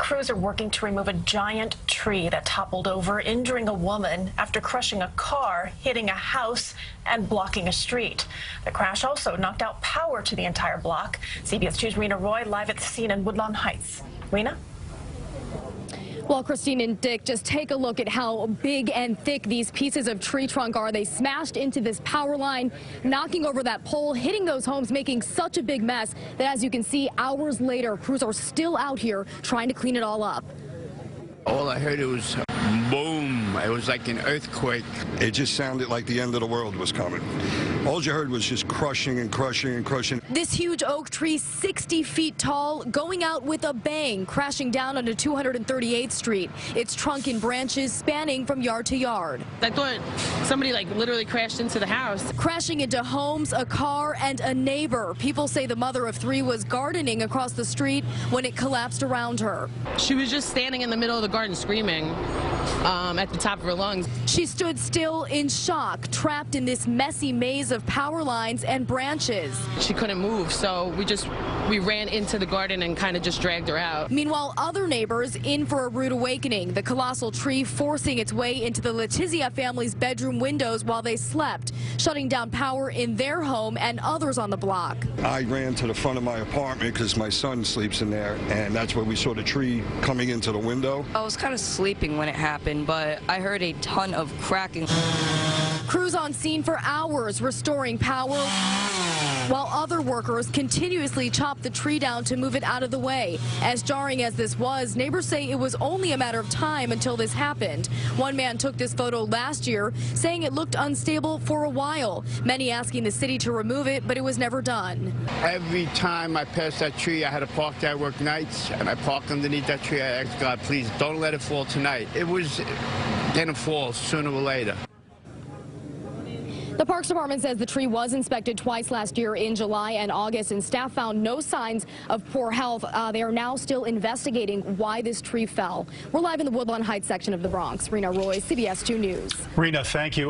Crews are working to remove a giant tree that toppled over, injuring a woman after crushing a car, hitting a house, and blocking a street. The crash also knocked out power to the entire block. CBS 2's Reena Roy live at the scene in Woodlawn Heights. Reena? Well, Christine and Dick, just take a look at how big and thick these pieces of tree trunk are. They smashed into this power line, knocking over that pole, hitting those homes, making such a big mess that, as you can see, hours later, crews are still out here trying to clean it all up. All I heard, it was boom. It was like an earthquake. It just sounded like the end of the world was coming. All you heard was just crushing and crushing and crushing. This huge oak tree, 60 feet tall, going out with a bang, crashing down onto 238th Street. Its trunk and branches spanning from yard to yard. I thought somebody literally crashed into the house. Crashing into homes, a car, and a neighbor. People say the mother of three was gardening across the street when it collapsed around her. She was just standing in the middle of the garden screaming at the top of her lungs. She stood still in shock, trapped in this messy maze of power lines and branches. She couldn't move, so we ran into the garden and kind of just dragged her out. Meanwhile, other neighbors in for a rude awakening. The colossal tree forcing its way into the Letizia family's bedroom windows while they slept, shutting down power in their home and others on the block. I ran to the front of my apartment because my son sleeps in there, and that's where we saw the tree coming into the window. I was kind of sleeping when it happened, but I heard a ton of cracking. Crews on scene for hours restoring power, while other workers continuously chopped the tree down to move it out of the way. As jarring as this was, neighbors say it was only a matter of time until this happened. One man took this photo last year, saying it looked unstable for a while. Many asking the city to remove it, but it was never done. Every time I passed that tree, I had to park there. I work nights, and I parked underneath that tree. I asked God, please don't let it fall tonight. It was gonna fall sooner or later. The Parks Department says the tree was inspected twice last year in July and August, and staff found no signs of poor health. They are now still investigating why this tree fell. We're live in the Woodlawn Heights section of the Bronx. Reena Roy, CBS 2 News. Reena, thank you.